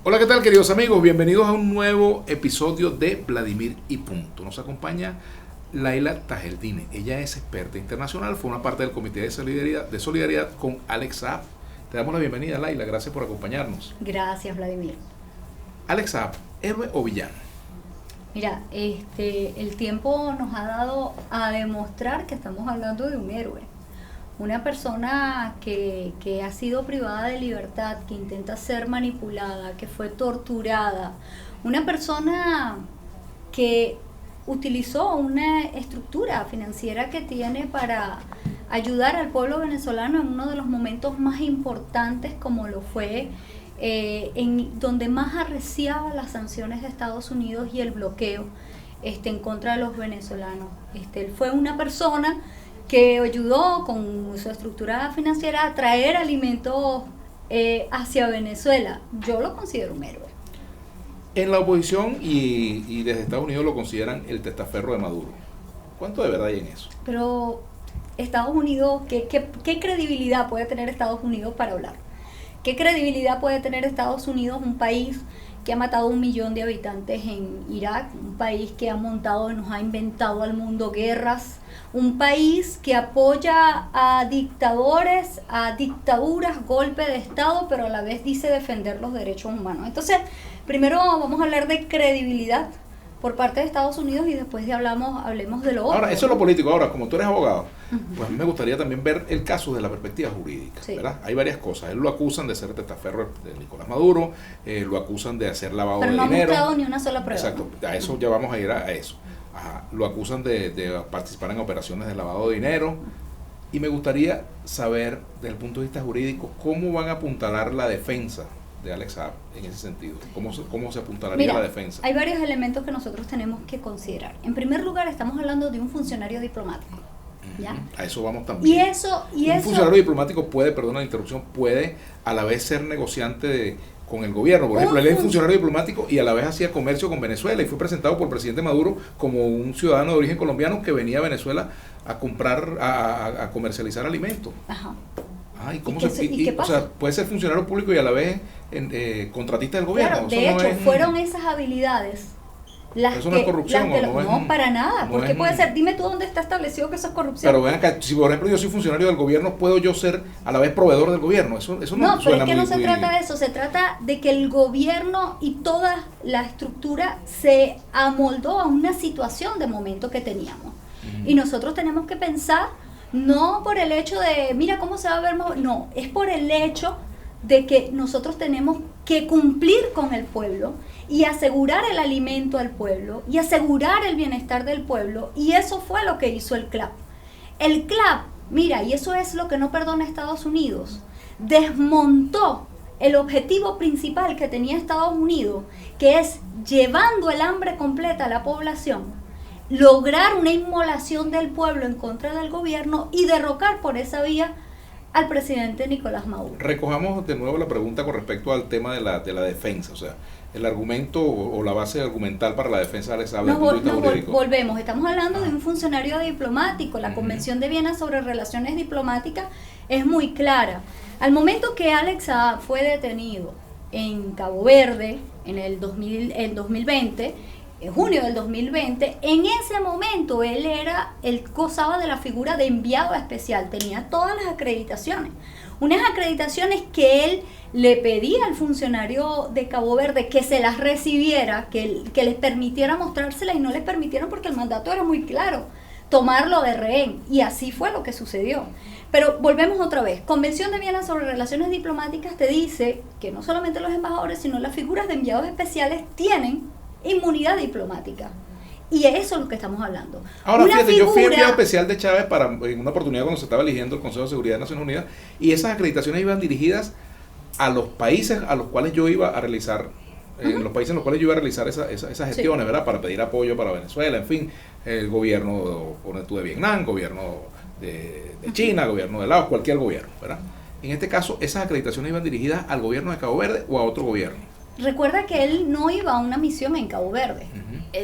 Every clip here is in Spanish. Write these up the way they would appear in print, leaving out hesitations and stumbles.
Hola, ¿qué tal, queridos amigos? Bienvenidos a un nuevo episodio de Vladimir y Punto. Nos acompaña Laila Tajeldine. Ella es experta internacional, fue una parte del Comité de Solidaridad con Alex Saab. Te damos la bienvenida, Laila. Gracias por acompañarnos. Gracias, Vladimir. Alex Saab, ¿héroe o villano? Mira, el tiempo nos ha dado a demostrar que estamos hablando de un héroe. Una persona que ha sido privada de libertad, que intenta ser manipulada, que fue torturada. Una persona que utilizó una estructura financiera que tiene para ayudar al pueblo venezolano en uno de los momentos más importantes, como lo fue en donde más arreciaba las sanciones de Estados Unidos y el bloqueo en contra de los venezolanos. Él fue una persona que ayudó con su estructura financiera a traer alimentos hacia Venezuela. Yo lo considero un héroe. En la oposición y desde Estados Unidos lo consideran el testaferro de Maduro. ¿Cuánto de verdad hay en eso? Pero Estados Unidos, ¿qué credibilidad puede tener Estados Unidos para hablar? ¿Qué credibilidad puede tener Estados Unidos, un país que ha matado 1 millón de habitantes en Irak, un país que ha montado y nos ha inventado al mundo guerras, un país que apoya a dictadores, a dictaduras, golpe de Estado, pero a la vez dice defender los derechos humanos? Entonces, primero vamos a hablar de credibilidad por parte de Estados Unidos y después hablemos de lo otro. Ahora, eso es lo político. Ahora, como tú eres abogado, pues a mí me gustaría también ver el caso desde la perspectiva jurídica, sí. ¿Verdad? Hay varias cosas. Él lo acusan de ser testaferro de Nicolás Maduro, lo acusan de hacer lavado de dinero. Pero no ha mostrado ni una sola prueba. Exacto, a eso ya vamos a ir a eso. Ajá. Lo acusan de participar en operaciones de lavado de dinero. Y me gustaría saber, desde el punto de vista jurídico, cómo van a apuntalar la defensa de Alex Saab en ese sentido. ¿Cómo se apuntalaría la defensa? Hay varios elementos que nosotros tenemos que considerar. En primer lugar, estamos hablando de un funcionario diplomático. ¿Ya? A eso vamos también. Un funcionario diplomático perdona la interrupción, puede a la vez ser negociante con el gobierno. Por ejemplo, él es funcionario diplomático y a la vez hacía comercio con Venezuela y fue presentado por el presidente Maduro como un ciudadano de origen colombiano que venía a Venezuela a comprar, a comercializar alimentos. Ajá. ¿Y qué pasa? O sea, puede ser funcionario público y a la vez contratista del gobierno. Claro, de hecho, fueron esas habilidades las eso no es corrupción. No, para nada. Porque puede ser, dime tú dónde está establecido que eso es corrupción. Pero vean acá, si por ejemplo yo soy funcionario del gobierno, ¿puedo yo ser a la vez proveedor del gobierno? Eso no pero es que no se trata de eso, se trata de que el gobierno y toda la estructura se amoldó a una situación de momento que teníamos. Y nosotros tenemos que pensar, no por el hecho de, mira cómo se va a ver, no, es por el hecho de que nosotros tenemos que cumplir con el pueblo y asegurar el alimento al pueblo y asegurar el bienestar del pueblo, y eso fue lo que hizo el CLAP. El CLAP, mira, y eso es lo que no perdona Estados Unidos, desmontó el objetivo principal que tenía Estados Unidos, que es llevando el hambre completa a la población, lograr una inmolación del pueblo en contra del gobierno y derrocar por esa vía al presidente Nicolás Maduro. Recojamos de nuevo la pregunta con respecto al tema de la defensa, o sea, el argumento o la base argumental para la defensa de Alex Saab. Volvemos, estamos hablando de un funcionario diplomático. La Convención de Viena sobre Relaciones Diplomáticas es muy clara. Al momento que Alex Saab fue detenido en Cabo Verde en el 2020, en junio del 2020, en ese momento él gozaba de la figura de enviado especial, tenía todas las acreditaciones, unas acreditaciones que él le pedía al funcionario de Cabo Verde que se las recibiera, que les permitiera mostrárselas, y no les permitieron porque el mandato era muy claro, tomarlo de rehén, y así fue lo que sucedió. Pero volvemos otra vez, Convención de Viena sobre Relaciones Diplomáticas te dice que no solamente los embajadores, sino las figuras de enviados especiales tienen inmunidad diplomática. Y eso es lo que estamos hablando. Ahora, fíjate, yo fui enviado especial de Chávez en una oportunidad cuando se estaba eligiendo el Consejo de Seguridad de Naciones Unidas, y esas acreditaciones iban dirigidas a los países a los cuales yo iba a realizar, en los países en los cuales yo iba a realizar esas gestiones, sí, ¿verdad? Para pedir apoyo para Venezuela, en fin, el gobierno de Vietnam, gobierno de China, gobierno de Laos, cualquier gobierno, ¿verdad? En este caso, esas acreditaciones iban dirigidas al gobierno de Cabo Verde o a otro gobierno. Recuerda que él no iba a una misión en Cabo Verde.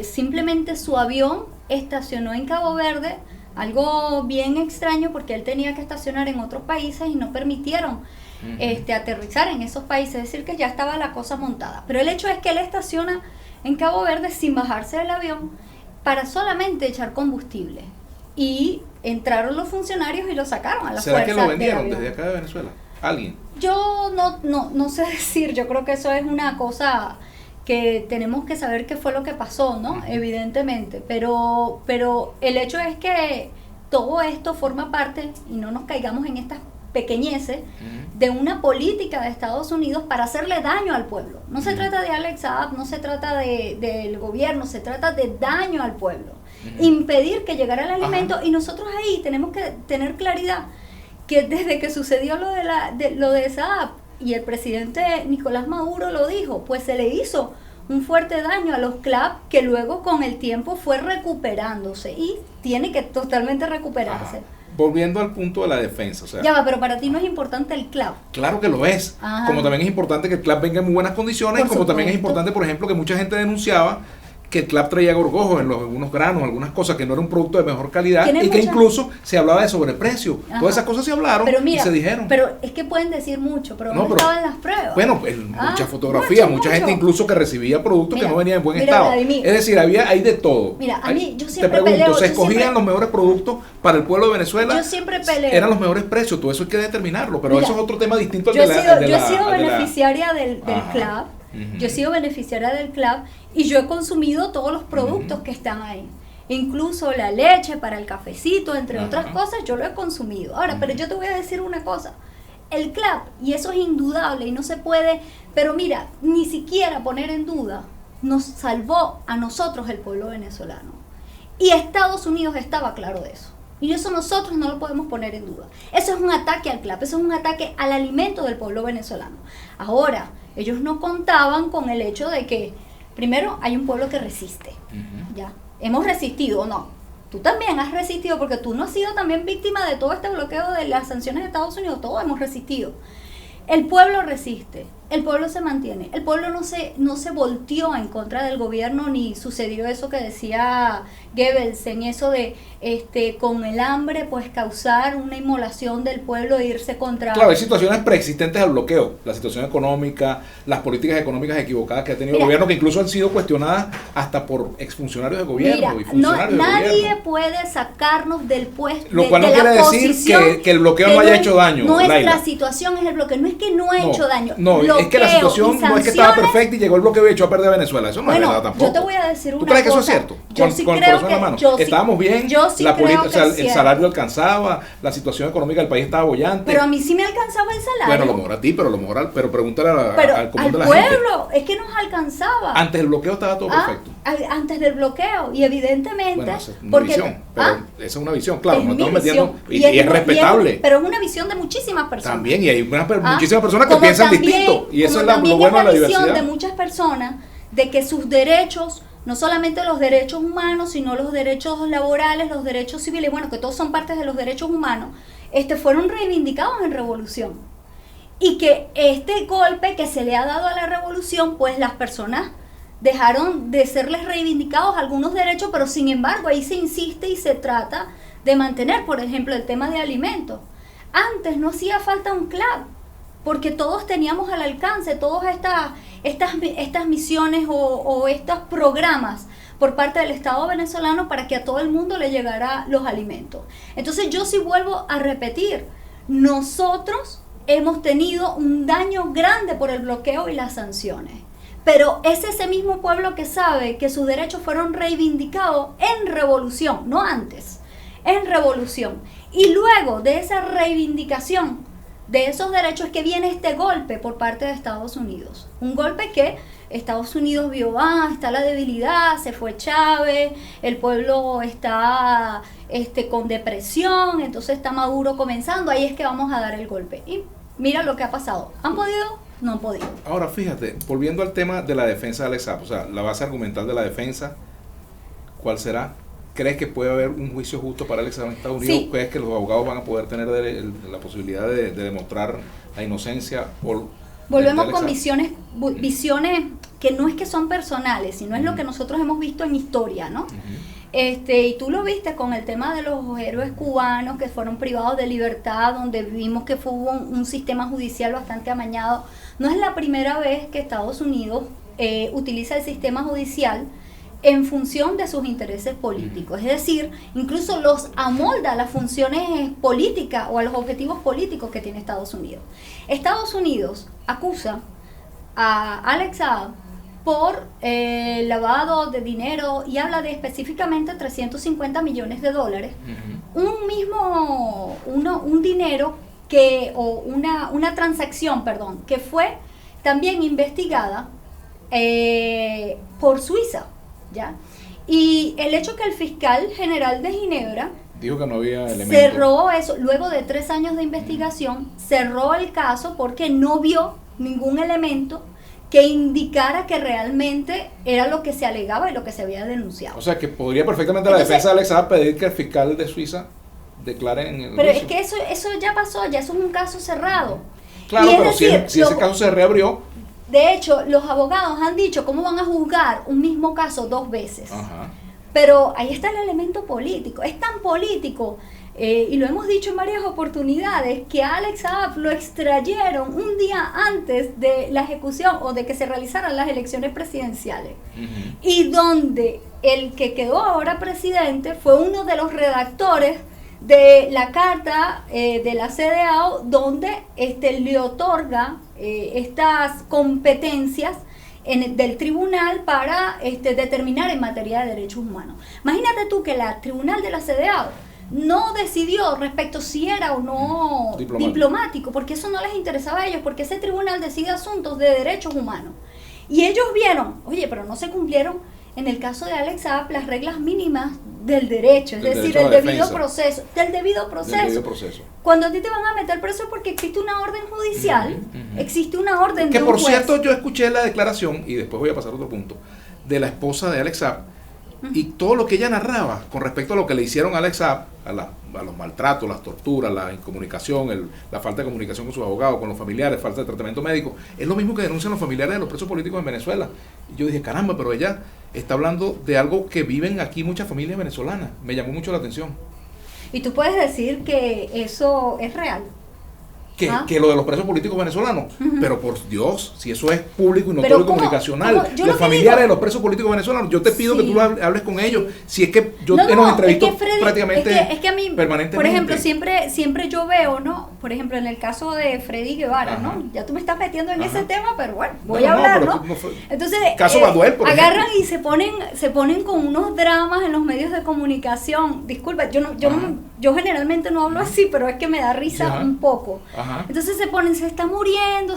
Simplemente su avión estacionó en Cabo Verde, algo bien extraño porque él tenía que estacionar en otros países y no permitieron aterrizar en esos países, es decir, que ya estaba la cosa montada. Pero el hecho es que él estaciona en Cabo Verde sin bajarse del avión para solamente echar combustible. Y entraron los funcionarios y lo sacaron a la fuerza. ¿Será que lo vendieron desde acá de Venezuela? ¿Alguien? Yo no sé decir, yo creo que eso es una cosa que tenemos que saber qué fue lo que pasó, ¿no? Evidentemente, pero el hecho es que todo esto forma parte, y no nos caigamos en estas pequeñeces, de una política de Estados Unidos para hacerle daño al pueblo. No se trata de Alex Saab, no se trata del gobierno, se trata de daño al pueblo. Impedir que llegara el alimento, y nosotros ahí tenemos que tener claridad que desde que sucedió lo de Saab, y el presidente Nicolás Maduro lo dijo, pues se le hizo un fuerte daño a los CLAP que luego con el tiempo fue recuperándose y tiene que totalmente recuperarse. Ajá. Volviendo al punto de la defensa, o sea, ya va, pero para ti no es importante el CLAP. Claro que lo es. Ajá. Como también es importante que el CLAP venga en muy buenas condiciones, Por como también es supuesto. importante, por ejemplo, que mucha gente denunciaba que el CLAP traía gorgojos en algunos granos, algunas cosas, que no era un producto de mejor calidad, y que incluso se hablaba de sobreprecio. Ajá. Todas esas cosas se hablaron, pero mira, y se dijeron. Pero es que pueden decir mucho, pero no estaban las pruebas. Bueno, mucha fotografía, mucha gente incluso que recibía productos que no venían en buen estado. Vladimir, es decir, hay de todo. Mira, a mí, yo Te siempre pregunto, peleo. ¿se escogían los mejores productos para el pueblo de Venezuela? Yo siempre peleo. Eran los mejores precios, todo eso hay que determinarlo, pero Mira, eso es otro tema distinto al yo de la... Yo he sido beneficiaria del Ajá. CLAP. Yo he sido beneficiaria del CLAP y yo he consumido todos los productos que están ahí. Incluso la leche para el cafecito, entre otras cosas, yo lo he consumido. Ahora, pero yo te voy a decir una cosa. El CLAP, y eso es indudable y no se puede, pero mira, ni siquiera poner en duda, nos salvó a nosotros el pueblo venezolano. Y Estados Unidos estaba claro de eso. Y eso nosotros no lo podemos poner en duda. Eso es un ataque al CLAP, eso es un ataque al alimento del pueblo venezolano. Ahora, ellos no contaban con el hecho de que, primero, hay un pueblo que resiste. ¿Ya? ¿Hemos resistido o no? Tú también has resistido, porque tú no has sido también víctima de todo este bloqueo de las sanciones de Estados Unidos. Todos hemos resistido. El pueblo resiste, el pueblo se mantiene, el pueblo no se volteó en contra del gobierno, ni sucedió eso que decía Goebbels, en eso de con el hambre pues causar una inmolación del pueblo e irse contra... Claro, hay situaciones preexistentes al bloqueo, la situación económica, las políticas económicas equivocadas que ha tenido el gobierno, que incluso han sido cuestionadas hasta por exfuncionarios de gobierno y funcionarios de nadie gobierno. Puede sacarnos del puesto, Lo cual no quiere decir que el bloqueo no haya hecho daño. Nuestra situación es el bloqueo, no es que no ha hecho daño. No, bloqueo, es que la situación no es que estaba perfecta y llegó el bloqueo y echó a perder a Venezuela. Eso no es verdad tampoco. Yo te voy a decir una cosa. ¿Tú crees que eso es cierto? Yo sí con el creo corazón en la mano. que Estábamos bien, la política, o sea, el salario alcanzaba, la situación económica del país estaba bollante. Pero a mí sí me alcanzaba el salario. Bueno, a lo mejor a ti, pero pregúntale al común de la pueblo, gente. es que nos alcanzaba. Antes del bloqueo estaba todo perfecto. Antes del bloqueo, y evidentemente... Bueno, esa es una visión, pero esa es una visión, claro, no estamos metiendo... Y es respetable. Pero es una visión de muchísimas personas. También, y hay muchísimas personas que piensan distinto, y eso es lo bueno de la diversidad. De muchas personas de que sus derechos, no solamente los derechos humanos, sino los derechos laborales, los derechos civiles, bueno, que todos son partes de los derechos humanos, fueron reivindicados en revolución. Y que este golpe que se le ha dado a la revolución, pues las personas dejaron de serles reivindicados algunos derechos, pero sin embargo ahí se insiste y se trata de mantener, por ejemplo, el tema de alimentos. Antes no hacía falta un CLAP, porque todos teníamos al alcance todas estas misiones o estos programas por parte del Estado venezolano para que a todo el mundo le llegara los alimentos. Entonces yo sí vuelvo a repetir, nosotros hemos tenido un daño grande por el bloqueo y las sanciones, pero es ese mismo pueblo que sabe que sus derechos fueron reivindicados en revolución, no antes, en revolución. Y luego de esa reivindicación de esos derechos es que viene este golpe por parte de Estados Unidos. Un golpe que Estados Unidos vio, está la debilidad, se fue Chávez, el pueblo está con depresión, entonces está Maduro comenzando, ahí es que vamos a dar el golpe. Y mira lo que ha pasado. ¿Han podido? No han podido. Ahora fíjate, volviendo al tema de la defensa de Alex Saab, o sea, la base argumental de la defensa, ¿cuál será? ¿Crees que puede haber un juicio justo para Alex Saab en Estados Unidos? Sí. ¿Crees que los abogados van a poder tener la posibilidad de demostrar la inocencia? Volvemos con visiones que no es que son personales, sino es lo que nosotros hemos visto en historia, ¿no? Y tú lo viste con el tema de los héroes cubanos que fueron privados de libertad, donde vimos que hubo un sistema judicial bastante amañado. No es la primera vez que Estados Unidos utiliza el sistema judicial en función de sus intereses políticos, es decir, incluso los amolda a las funciones políticas o a los objetivos políticos que tiene Estados Unidos. Estados Unidos acusa a Alex Saab por lavado de dinero y habla de específicamente 350 millones de dólares, un dinero una transacción, que fue también investigada por Suiza, ¿ya? Y el hecho que el fiscal general de Ginebra dijo que no había elementos. Cerró eso, luego de 3 años de investigación, cerró el caso porque no vio ningún elemento que indicara que realmente era lo que se alegaba y lo que se había denunciado. O sea, que podría perfectamente la defensa de Alex Saab pedir que el fiscal de Suiza declare en el Pero juicio. es que eso ya pasó, ya eso es un caso cerrado. Claro, pero decir, si ese caso se reabrió. De hecho, los abogados han dicho cómo van a juzgar un mismo caso 2 veces. Ajá. Pero ahí está el elemento político. Es tan político, y lo hemos dicho en varias oportunidades, que a Alex Saab lo extrayeron un día antes de la ejecución o de que se realizaran las elecciones presidenciales. Y donde el que quedó ahora presidente fue uno de los redactores de la carta de la CEDEAW, donde le otorga estas competencias del tribunal para determinar en materia de derechos humanos. Imagínate tú que la tribunal de la CEDEAW no decidió respecto si era o no diplomático, porque eso no les interesaba a ellos, porque ese tribunal decide asuntos de derechos humanos. Y ellos vieron, oye, pero no se cumplieron en el caso de Alex Saab las reglas mínimas del derecho, es decir, el debido proceso, del debido proceso. Cuando a ti te van a meter preso porque existe una orden judicial, existe una orden que de un por juez. cierto, yo escuché la declaración, y después voy a pasar a otro punto, de la esposa de Alex Saab, y todo lo que ella narraba con respecto a lo que le hicieron a Alex Saab, a los maltratos, las torturas, la incomunicación, la falta de comunicación con sus abogados, con los familiares, falta de tratamiento médico, es lo mismo que denuncian los familiares de los presos políticos en Venezuela. Y yo dije, caramba, pero ella está hablando de algo que viven aquí muchas familias venezolanas. Me llamó mucho la atención. Y tú puedes decir que eso es real. Que lo de los presos políticos venezolanos, pero por Dios, si eso es público y notorio comunicacional, los familiares de los presos políticos venezolanos, yo te pido que tú hables con ellos, si es que yo nos entrevisto prácticamente es que a mí, permanentemente. Por ejemplo, siempre yo veo, ¿no? Por ejemplo, en el caso de Freddy Guevara, ¿no? Ya tú me estás metiendo en ese tema, pero bueno, voy a hablar, ¿no? Entonces, caso Baduel, por agarran ejemplo. y se ponen con unos dramas en los medios de comunicación. Disculpa, yo generalmente no hablo así, pero es que me da risa un poco. Entonces se está muriendo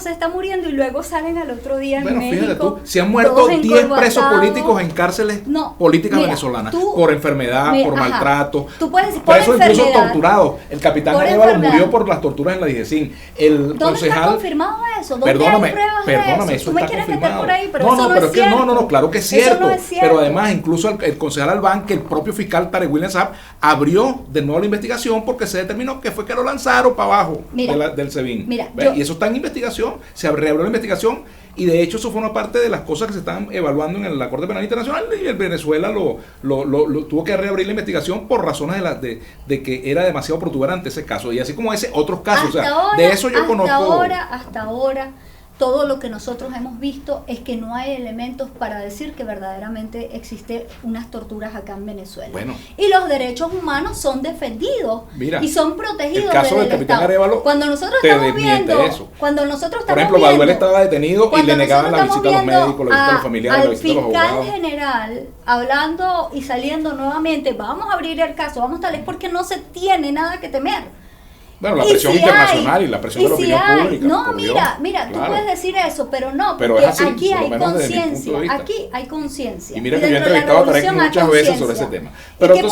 y luego salen al otro día en México. Fíjate tú, se han muerto 10 presos políticos en cárceles políticas venezolanas por enfermedad, por maltrato, presos incluso torturados. El capitán Arevalo murió por las torturas en la DIGESIN. El ¿Dónde concejal, está confirmado eso? ¿Dónde perdóname, hay pruebas de eso? Eso Tú me está quieres confirmado. meter por ahí, pero no, eso no es cierto. No, claro que es cierto. Eso no es cierto. Pero además, incluso el concejal Albán, que el propio fiscal Tarek William Saab abrió de nuevo la investigación porque se determinó que fue que lo lanzaron para abajo del SEBIN. Y eso está en investigación, se reabrió la investigación y de hecho eso forma parte de las cosas que se están evaluando en la Corte Penal Internacional y el Venezuela lo tuvo que reabrir la investigación por razones de que era demasiado protuberante ese caso y así como ese otros casos. De eso yo conozco. Hasta ahora todo lo que nosotros hemos visto es que no hay elementos para decir que verdaderamente existen unas torturas acá en Venezuela. Bueno, y los derechos humanos son defendidos y son protegidos. El caso del capitán Arevalo cuando nosotros estamos viendo eso. Cuando nosotros por estamos ejemplo, Baduel estaba detenido y le negaban la visita a los médicos, la visita a los familiares, la visita a los abogados. Al fiscal general hablando y saliendo nuevamente, vamos a abrir el caso, es porque no se tiene nada que temer. Bueno, la presión internacional y la presión de la opinión pública. No, mira, tú puedes decir eso, pero no, porque aquí hay conciencia, Y mira que yo he entrevistado a Tarek muchas veces sobre ese tema. Pero ¿Y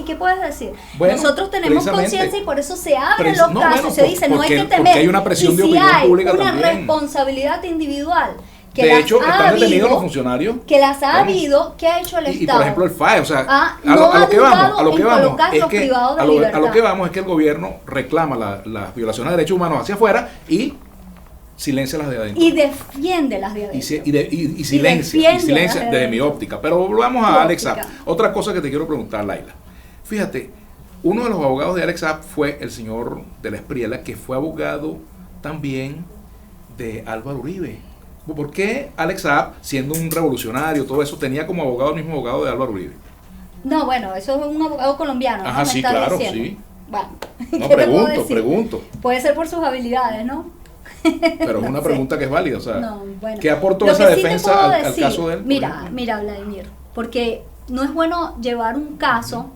qué puedes decir? Bueno, nosotros tenemos conciencia y por eso se abren los casos, se dice, no hay que temer. Hay una presión de opinión pública también. Una responsabilidad individual. De hecho, están detenidos los funcionarios. Que las ha habido, ¿qué ha hecho el Estado? Y por ejemplo el FAE, o sea, a lo que vamos es que el gobierno reclama las violaciones de derechos humanos hacia afuera y silencia las de adentro. Y defiende las de adentro. Y silencia desde mi óptica. Pero volvamos a Alex Saab. Otra cosa que te quiero preguntar, Laila. Fíjate, uno de los abogados de Alex Saab fue el señor de la Espriella, que fue abogado también de Álvaro Uribe. ¿Por qué Alex Saab, siendo un revolucionario, todo eso, tenía como abogado el mismo abogado de Álvaro Uribe? No, bueno, eso es un abogado colombiano. Ajá, sí, claro, sí. Bueno, no, pregunto. Puede ser por sus habilidades, ¿no? Pero es una pregunta que es válida, o sea, no, bueno. ¿qué aportó esa defensa al caso de él? Mira, Vladimir, porque no es bueno llevar un caso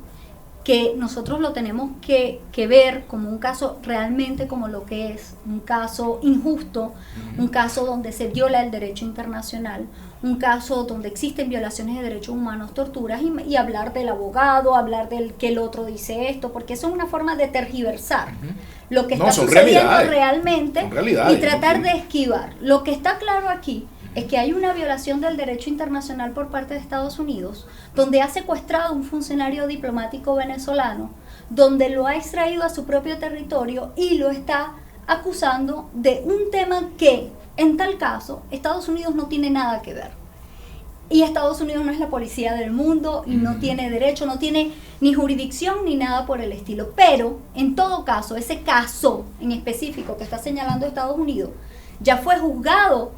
que nosotros lo tenemos que ver como un caso realmente como lo que es, un caso injusto, un caso donde se viola el derecho internacional, un caso donde existen violaciones de derechos humanos, torturas, y hablar del abogado, hablar del que el otro dice esto, porque eso es una forma de tergiversar lo que está sucediendo realmente y tratar de esquivar. Lo que está claro aquí es que hay una violación del derecho internacional por parte de Estados Unidos, donde ha secuestrado a un funcionario diplomático venezolano, donde lo ha extraído a su propio territorio y lo está acusando de un tema que, en tal caso, Estados Unidos no tiene nada que ver. Y Estados Unidos no es la policía del mundo y no tiene derecho, no tiene ni jurisdicción ni nada por el estilo. Pero, en todo caso, ese caso en específico que está señalando Estados Unidos ya fue juzgado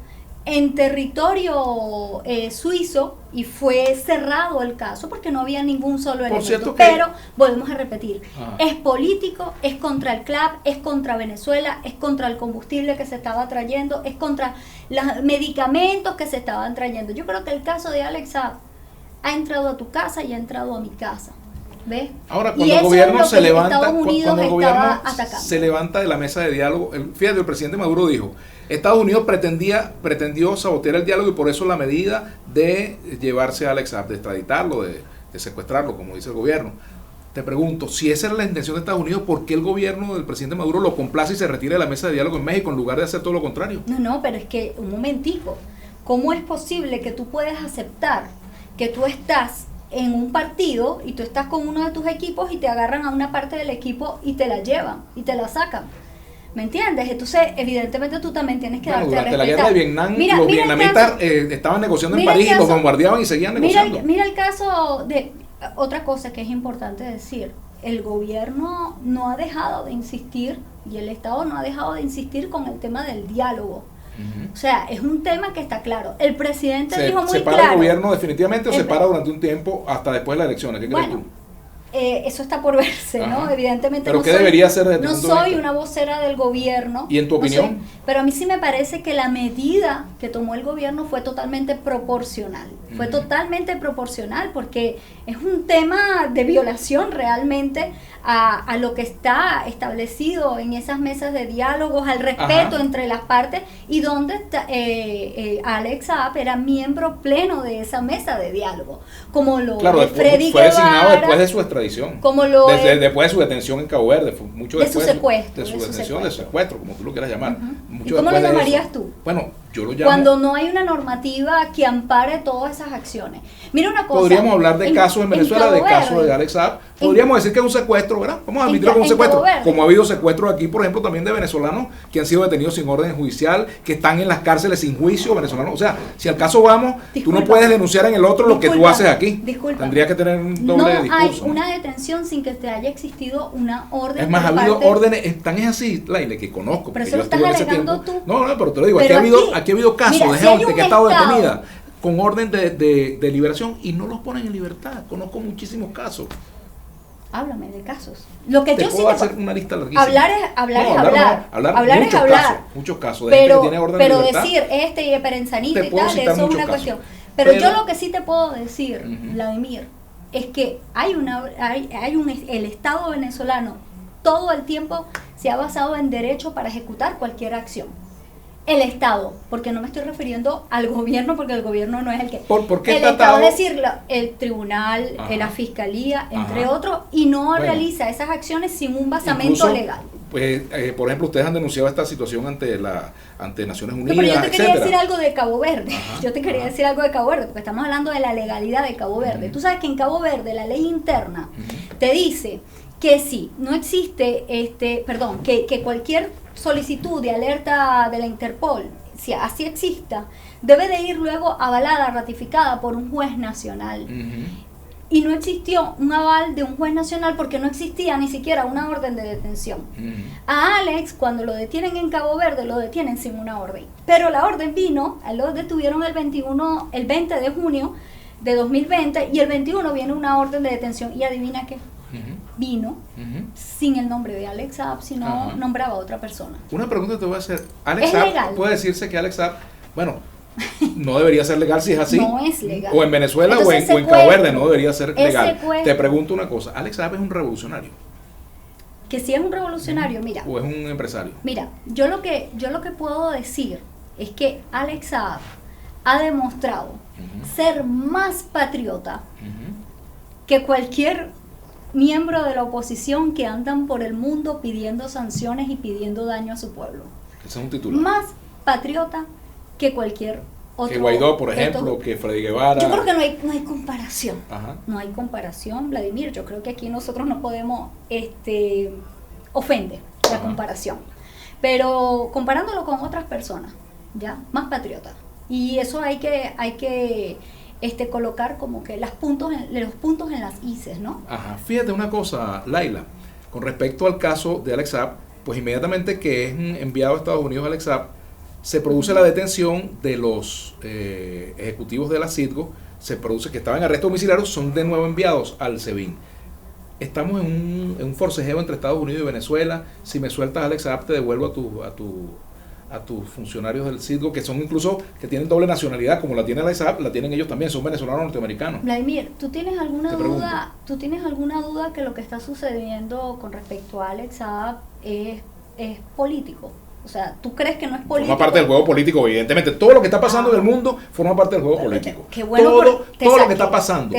en territorio suizo y fue cerrado el caso porque no había ningún solo elemento. Pero volvemos a repetir, es político, es contra el CLAP, es contra Venezuela, es contra el combustible que se estaba trayendo, es contra los medicamentos que se estaban trayendo. Yo creo que el caso de Alex Saab ha entrado a tu casa y ha entrado a mi casa. ¿Ves? Ahora, cuando el gobierno se levanta, se levanta de la mesa de diálogo, fíjate, el presidente Maduro dijo, Estados Unidos pretendió sabotear el diálogo y por eso la medida de llevarse a Alex Saab, de extraditarlo, de secuestrarlo, como dice el gobierno. Te pregunto, si esa era la intención de Estados Unidos, ¿por qué el gobierno del presidente Maduro lo complace y se retira de la mesa de diálogo en México en lugar de hacer todo lo contrario? No, pero es que, un momentico, ¿cómo es posible que tú puedas aceptar que tú estás en un partido y tú estás con uno de tus equipos y te agarran a una parte del equipo y te la llevan y te la sacan? ¿Me entiendes? Entonces, evidentemente tú también tienes que darte a respetar. Durante la guerra de Vietnam, los vietnamitas estaban negociando en París y los bombardeaban y seguían negociando. Mira el caso de... Otra cosa que es importante decir, el gobierno no ha dejado de insistir y el Estado no ha dejado de insistir con el tema del diálogo. O sea, es un tema que está claro. El presidente dijo muy claro. ¿Se para el gobierno definitivamente o se para durante un tiempo hasta después de las elecciones? ¿Qué crees tú? Eso está por verse, ¿no? Evidentemente. ¿Pero qué debería hacer desde tu punto de vista? No soy una vocera del gobierno. ¿Y en tu opinión? Pero a mí sí me parece que la medida que tomó el gobierno fue totalmente proporcional. Fue totalmente proporcional porque es un tema de violación realmente a lo que está establecido en esas mesas de diálogos, al respeto entre las partes, y donde Alex Saab era miembro pleno de esa mesa de diálogo. Como lo de Freddy fue designado después de su extradición. Como lo después de su detención en Cabo Verde. Mucho de su secuestro. De su detención, de secuestro, como tú lo quieras llamar. ¿Y cómo lo llamarías tú? Bueno, yo lo llamo... Cuando no hay una normativa que ampare todas esas acciones. Mira una cosa. Podríamos hablar de casos en Venezuela, de casos de Alex Saab. Podríamos decir que es un secuestro, ¿verdad? Vamos a admitirlo como un secuestro. Como ha habido secuestros aquí, por ejemplo, también de venezolanos que han sido detenidos sin orden judicial, que están en las cárceles sin juicio, venezolanos. O sea, si al caso vamos, tú no puedes denunciar en el otro lo que tú haces aquí. Tendría que tener un doble de discurso. No hay una detención sin que te haya existido una orden. Es más, ha habido órdenes, tan es así, Laila, que conozco. Pero eso lo estás alegando tú. No, pero te lo digo, aquí ha habido casos de gente que ha estado detenida con orden de liberación y no los ponen en libertad. Conozco muchísimos casos. Háblame de casos. Lo que yo sí puedo hacer una lista larguísima. Hablar es hablar. Muchos casos de gente que tiene orden de libertad. Decir y Perenzanita y tal, eso es una cuestión. Pero yo lo que sí te puedo decir, Vladimir, es que el Estado venezolano todo el tiempo se ha basado en derecho para ejecutar cualquier acción. El Estado, porque no me estoy refiriendo al gobierno, porque el gobierno no es el que... ¿Por qué el Estado, es decir, el tribunal, la fiscalía, entre otros, y no realiza esas acciones sin un basamento legal. Pues, por ejemplo, ustedes han denunciado esta situación ante Naciones Unidas, pero yo te quería decir algo de Cabo Verde. Yo te quería decir algo de Cabo Verde, porque estamos hablando de la legalidad de Cabo Verde. Tú sabes que en Cabo Verde la ley interna te dice que si no existe, que cualquier solicitud de alerta de la Interpol, si así exista, debe de ir luego avalada, ratificada por un juez nacional. Y no existió un aval de un juez nacional porque no existía ni siquiera una orden de detención. A Alex, cuando lo detienen en Cabo Verde, lo detienen sin una orden. Pero la orden vino, lo detuvieron el 20 de junio de 2020, y el 21 viene una orden de detención. Y adivina qué, vino sin el nombre de Alex Saab, sino nombraba a otra persona. Una pregunta te voy a hacer. Alex Saab, puede decirse que Alex Saab, bueno, no debería ser legal si es así. No es legal. O en Venezuela. Entonces, o en Cabo Verde no debería ser legal. Te pregunto una cosa, ¿Alex Saab es un revolucionario? Que si es un revolucionario, mira. ¿O es un empresario? Mira, yo lo que puedo decir es que Alex Saab ha demostrado ser más patriota que cualquier miembro de la oposición que andan por el mundo pidiendo sanciones y pidiendo daño a su pueblo. Ese es un titular. Más patriota que cualquier otro. Que Guaidó, por ejemplo, que Freddy Guevara. Yo creo que no hay comparación. No hay comparación, Vladimir. Yo creo que aquí nosotros no podemos ofender la comparación. Pero comparándolo con otras personas, ya, más patriota. Y eso hay que colocar como que los puntos en las ices, ¿no? Fíjate una cosa, Laila, con respecto al caso de Alex Saab, pues inmediatamente que es enviado a Estados Unidos Alex Saab, se produce la detención de los ejecutivos de la Citgo, se produce que estaban en arresto domiciliario, son de nuevo enviados al SEBIN. Estamos en un forcejeo entre Estados Unidos y Venezuela. Si me sueltas Alex Saab, te devuelvo a tus funcionarios del Citgo, que son incluso, que tienen doble nacionalidad, como la tiene Alex Saab, la tienen ellos también, son venezolanos norteamericanos. Vladimir, ¿tú tienes alguna duda que lo que está sucediendo con respecto a Alex Saab es político? O sea, ¿tú crees que no es político? Forma parte del juego político, evidentemente. Todo lo que está pasando en el mundo forma parte del juego político. Qué bueno, todo lo que está pasando.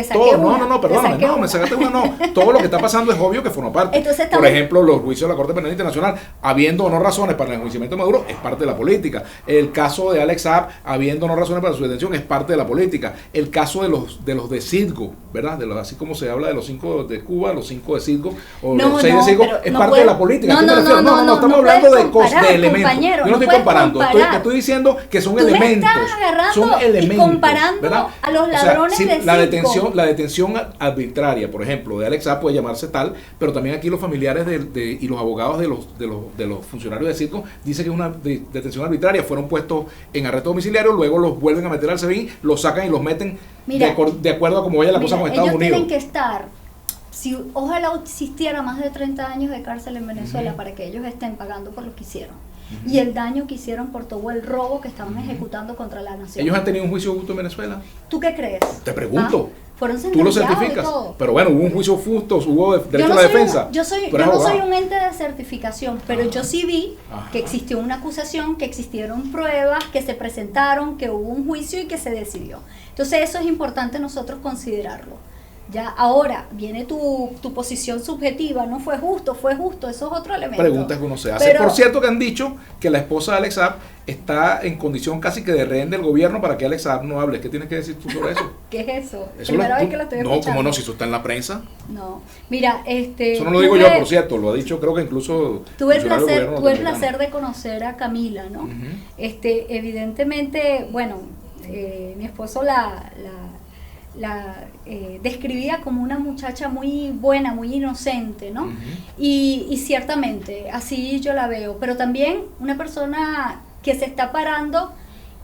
Perdóname, me sacaste una, no. Todo lo que está pasando es obvio que forma parte. Entonces, por ejemplo, los juicios de la Corte Penal Internacional, habiendo o no razones para el enjuiciamiento de Maduro, es parte de la política. El caso de Alex Saab, habiendo o no razones para su detención, es parte de la política. El caso de los de Citgo, ¿verdad? Así como se habla de los 5 de Cuba, los 5 de Citgo, o los 6 de Citgo, es parte de la política. No, estamos hablando de cosas, de elementos. Compañero, yo no estoy comparando, te estoy diciendo que son elementos. Son elementos. Y comparando, ¿verdad? A los ladrones, o sea, la detención arbitraria, por ejemplo, de Alex Saab puede llamarse tal, pero también aquí los familiares y los abogados de los funcionarios de Citgo dicen que es una detención arbitraria. Fueron puestos en arresto domiciliario, luego los vuelven a meter al SEBIN, los sacan y los meten de acuerdo a como vaya la cosa con Estados Unidos. Ellos tienen que estar. Ojalá existiera más de 30 años de cárcel en Venezuela para que ellos estén pagando por lo que hicieron y el daño que hicieron por todo el robo que estaban ejecutando contra la nación. ¿Ellos han tenido un juicio justo en Venezuela? ¿Tú qué crees? Te pregunto. Fueron tú lo certificas, pero bueno, hubo un juicio justo, hubo derecho a la defensa. Yo no soy un ente de certificación, pero yo sí vi que existió una acusación, que existieron pruebas, que se presentaron, que hubo un juicio y que se decidió. Entonces eso es importante nosotros considerarlo. Ya, ahora viene tu posición subjetiva, no fue justo, eso es otro elemento. Preguntas que uno se hace. Por cierto, que han dicho que la esposa de Alex Saab está en condición casi que de rehén del gobierno para que Alex Saab no hable. ¿Qué tienes que decir tú sobre eso? ¿Qué es eso? Primera vez que lo estoy escuchando. No, ¿cómo no? Si eso está en la prensa. No, mira, eso no lo digo yo, por cierto, lo ha dicho creo que incluso... Tuve el placer de conocer a Camila, ¿no? Evidentemente, bueno, mi esposo la describía como una muchacha muy buena, muy inocente, ¿no? Y ciertamente, así yo la veo, pero también una persona que se está parando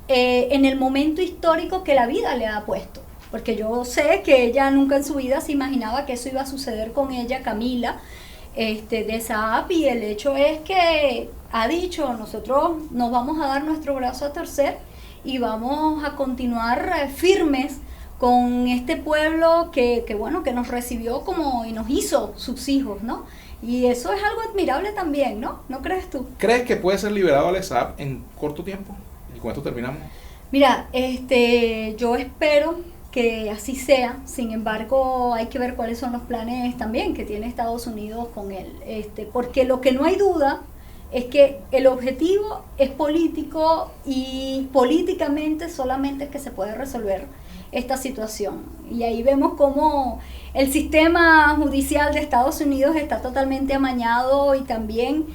en el momento histórico que la vida le ha puesto, porque yo sé que ella nunca en su vida se imaginaba que eso iba a suceder con ella, Camila, de Saab, y el hecho es que ha dicho, nosotros nos vamos a dar nuestro brazo a torcer y vamos a continuar firmes con este pueblo que nos recibió y nos hizo sus hijos, ¿no? Y eso es algo admirable también, ¿no? ¿No crees tú? ¿Crees que puede ser liberado Alex Saab en corto tiempo? Y con esto terminamos. Mira, yo espero que así sea. Sin embargo, hay que ver cuáles son los planes también que tiene Estados Unidos con él. Porque lo que no hay duda es que el objetivo es político y políticamente solamente es que se puede resolver esta situación. Y ahí vemos cómo el sistema judicial de Estados Unidos está totalmente amañado y también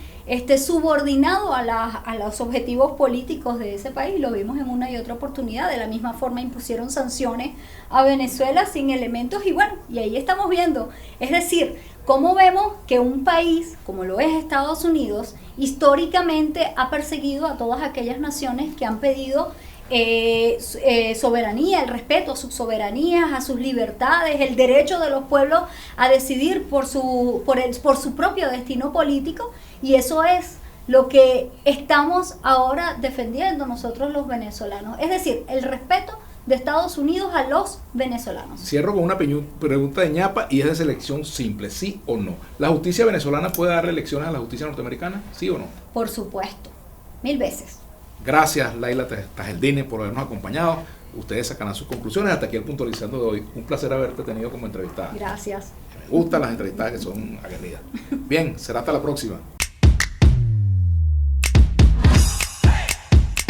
subordinado a los objetivos políticos de ese país. Lo vimos en una y otra oportunidad. De la misma forma impusieron sanciones a Venezuela sin elementos y bueno, y ahí estamos viendo. Es decir, cómo vemos que un país como lo es Estados Unidos históricamente ha perseguido a todas aquellas naciones que han pedido soberanía, el respeto a sus soberanías, a sus libertades, el derecho de los pueblos a decidir por su propio destino político, y eso es lo que estamos ahora defendiendo nosotros los venezolanos, es decir, el respeto de Estados Unidos a los venezolanos. Cierro con una pregunta de ñapa y es de selección simple, ¿sí o no? ¿La justicia venezolana puede darle lecciones a la justicia norteamericana? ¿Sí o no? Por supuesto, 1000 veces. Gracias, Laila Tajeldine, por habernos acompañado. Ustedes sacarán sus conclusiones. Hasta aquí el Puntualizando de hoy. Un placer haberte tenido como entrevistada. Gracias. Me gustan las entrevistadas que son aguerridas. Bien, será hasta la próxima.